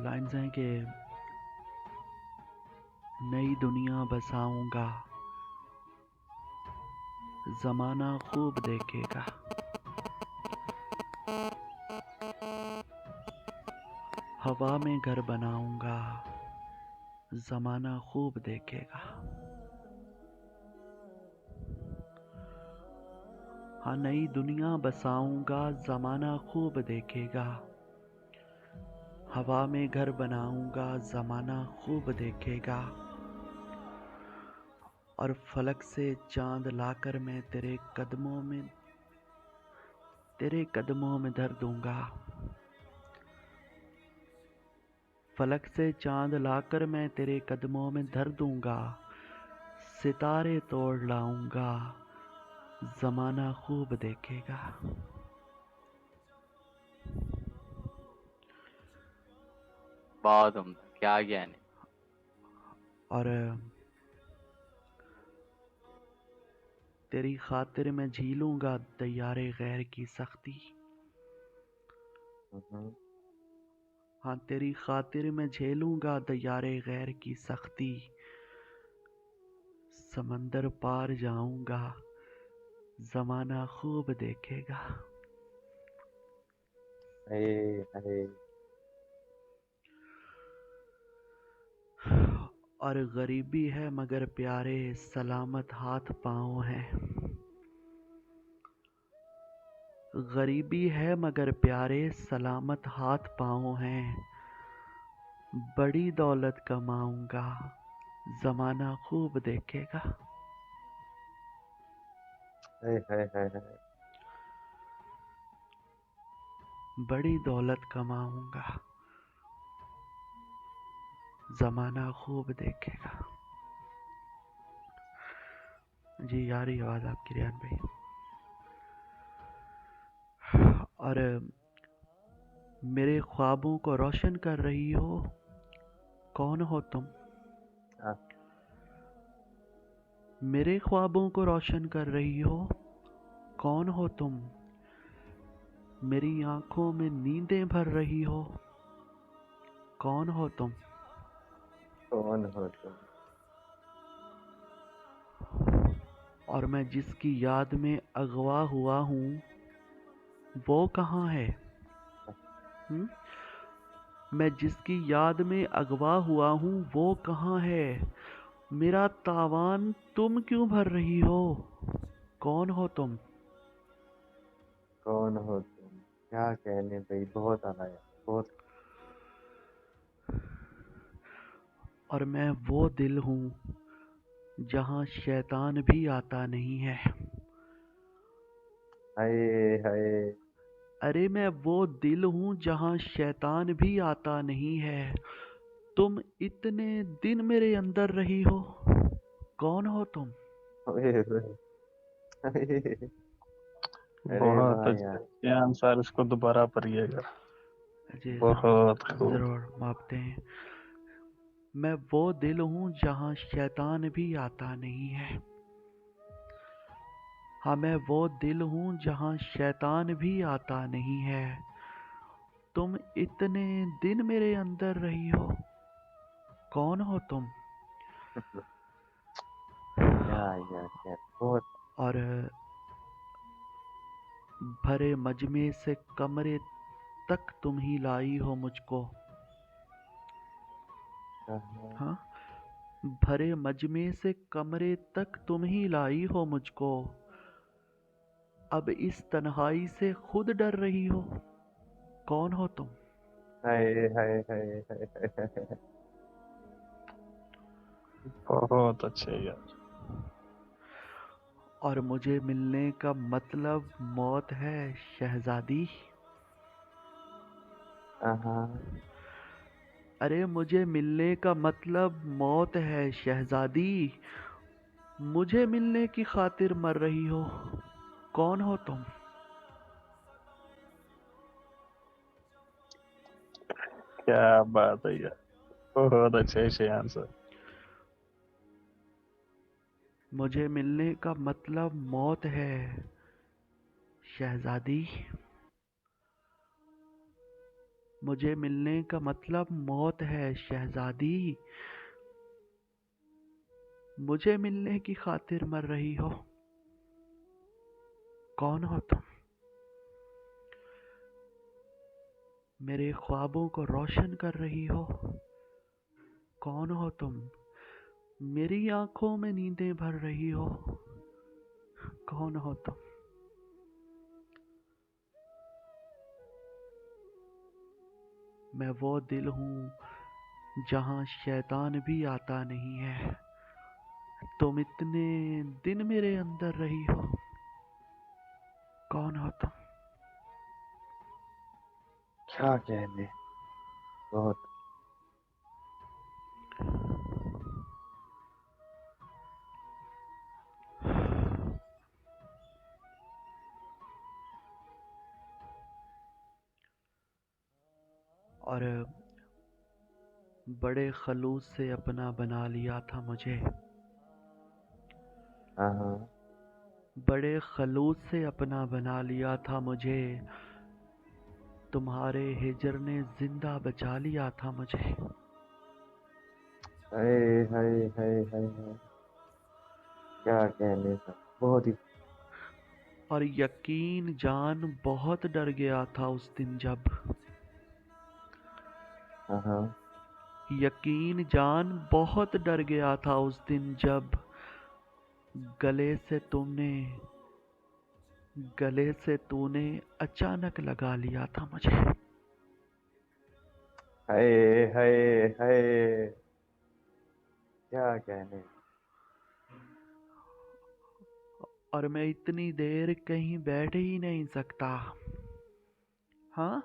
Lines हैं कि नई दुनिया बसाऊंगा, ज़माना खूब देखेगा। हवा में घर बनाऊंगा, ज़माना खूब देखेगा। हाँ, नई दुनिया बसाऊंगा, ज़माना खूब देखेगा। हवा में घर बनाऊंगा, ज़माना खूब देखेगा। और फलक से चांद लाकर मैं तेरे कदमों में धर दूंगा। फलक से चांद लाकर मैं तेरे कदमों में धर दूंगा। सितारे तोड़ लाऊंगा, ज़माना खूब देखेगा। बहुत उम्दा, क्या ज्ञान है। और तेरी खातिर मैं झीलूंगा तैयारे गैर की सख्ती। हम्म। हाँ, तेरी खातिर मैं झेलूंगा दयारे गैर की सख्ती। समंदर पार जाऊंगा, ज़माना खूब देखेगा। हाय हाय। और गरीबी है मगर प्यारे सलामत हाथ पाँव हैं। गरीबी है मगर प्यारे सलामत हाथ पाँव हैं। बड़ी दौलत कमाऊंगा, ज़माना खूब देखेगा। हाय हाय हाय हाय। बड़ी दौलत कमाऊंगा, ज़माना खूब देखेगा। जी आ रही आवाज़ आपकी रियान भाई। और मेरे ख्वाबों को रोशन कर रही हो, कौन हो तुम? हाँ, मेरे ख्वाबों को रोशन कर रही हो, कौन हो तुम? मेरी आंखों में नींदें भर रही हो, कौन हो तुम? कौन हो तुम? और मैं जिसकी याद में अगवा हुआ हूँ, वो कहाँ है? हुँ? मैं जिसकी याद में अगवा हुआ हूँ, वो कहाँ है? मेरा तावान तुम क्यों भर रही हो, कौन हो तुम? कौन हो तुम? क्या कहने भाई, बहुत आला यार, बहुत। और मैं वो दिल हूँ जहाँ शैतान भी आता नहीं है। हाय हाय। अरे मैं वो दिल हूँ जहाँ शैतान भी आता नहीं है। तुम इतने दिन मेरे अंदर रही हो, कौन हो तुम? ओए ओए, हाय। अरे बहुत वाह यार। अच्छा। ये आंसर इसको दोबारा पढ़िएगा। जी बहुत खूब। ज़रूर मापते हैं। मैं वो दिल हूँ जहाँ शैतान भी आता नहीं है। हाँ, मैं वो दिल हूँ जहाँ शैतान भी आता नहीं है। तुम इतने दिन मेरे अंदर रही हो, कौन हो तुम? क्या यार यार, बहुत। और भरे मजमे से कमरे तक तुम ही लाई हो मुझको। हाँ, हाँ, भरे मजमे से कमरे तक तुम ही लाई हो मुझको। अब इस तन्हाई से खुद डर रही हो, कौन हो तुम? हाय हाय हाय हाय हाय हाय। बहुत अच्छे यार। और मुझे मिलने का मतलब मौत है शहजादी। हाँ, अरे मुझे मिलने का मतलब मौत है शहजादी। मुझे मिलने की खातिर मर रही हो, कौन हो तुम? क्या बात है यार। बहुत अच्छे से आंसर। मुझे मिलने का मतलब मौत है शहजादी। मुझे मिलने का मतलब मौत है शहजादी। मुझे मिलने की खातिर मर रही हो। कौन हो तुम? मेरे ख्वाबों को रोशन कर रही हो। कौन हो तुम? मेरी आंखों में नींदें भर रही हो। कौन हो तुम? मैं वो दिल हूँ जहाँ शैतान भी आता नहीं है। तुम इतने दिन मेरे अंदर रही हो। कौन हो तुम? क्या कहने, बहुत। और बड़े खलूस से अपना बना लिया था मुझे। हाँ हाँ। बड़े खलूस से अपना बना लिया था मुझे। तुम्हारे हिजर ने जिंदा बचा लिया था मुझे। हाय हाय हाय हाय हाय, क्या कहने सर, बहुत ही। और यकीन जान बहुत डर गया था उस दिन जब। हाँ हाँ। यकीन जान बहुत डर गया था उस दिन जब गले से तूने अचानक लगा लिया था मुझे। हाय हाय हाय, क्या कहने। और मैं इतनी देर कहीं बैठ ही नहीं सकता। हाँ,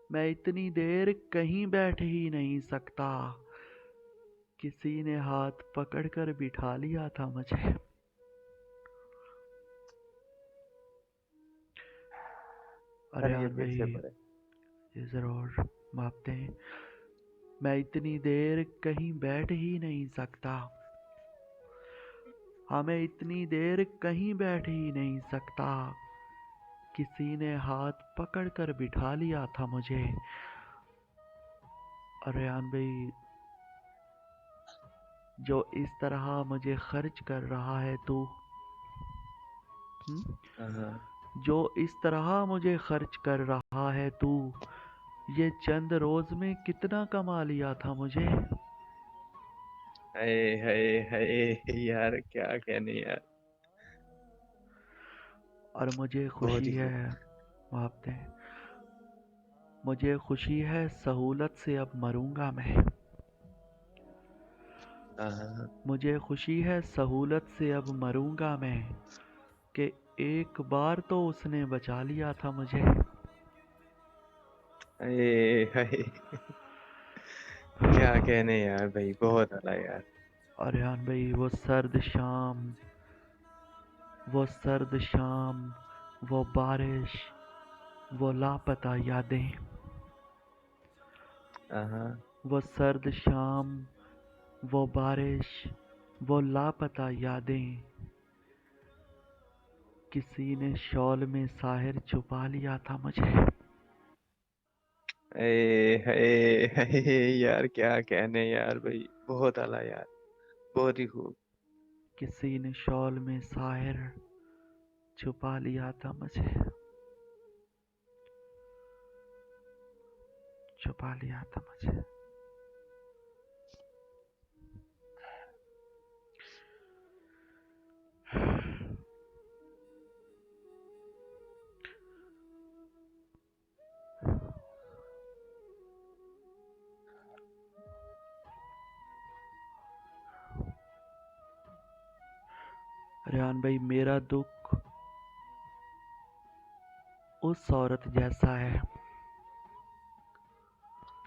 मैं इतनी देर कहीं बैठ ही नहीं सकता। किसी ने हाथ पकड़कर बिठा लिया था मुझे। अरे सर ये यार भाई, पीछे पड़े। ये जरूर मापते हैं। मैं इतनी देर कहीं बैठ ही नहीं सकता। हाँ, मैं इतनी देर कहीं बैठ ही नहीं सकता। किसी ने हाथ पकड़कर बिठा लिया था मुझे। अरे यार भाई, जो इस तरह मुझे खर्च कर रहा है तू, हाँ हाँ। जो इस तरह मुझे खर्च कर रहा है तू, ये चंद रोज में कितना कमा लिया था मुझे। हाय हाय हाय यार, क्या कहने यार, और मुझे बहुत खुशी ही है, खूब। मापते हैं, मुझे खुशी है सहूलत से अब मरूंगा मैं। हाँ हाँ। मुझे खुशी है सहूलत से अब मरूंगा मैं, कि एक बार तो उसने बचा लिया था मुझे। हाय हाय, क्या कहने यार भाई, बहुत आला यार। और यार भाई, वो सर्द शाम, वो बारिश, वो लापता यादें। हाँ हाँ। वो सर्द शाम, वो बारिश, वो लापता यादें। किसी ने शॉल में साहिर छुपा लिया था मुझे। हाय हाय हाय यार, क्या कहने यार भाई, बहुत आला यार, बहुत ही खूब। किसी ने शॉल में साहिर छुपा लिया था मुझे। छुपा लिया था मुझे। रेहान भाई, मेरा दुख उस औरत जैसा है।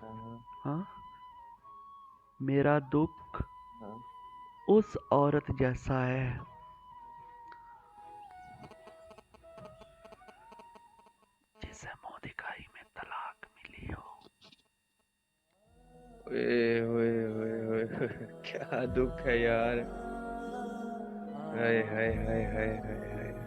हाँ हाँ, मेरा दुख हाँ। उस औरत जैसा है जिसे मुंह दिखाई में तलाक मिली हो। ओए ओए ओए ओए ओए, क्या दुख है यार। हाय हाय हाय हाय हाय हाय।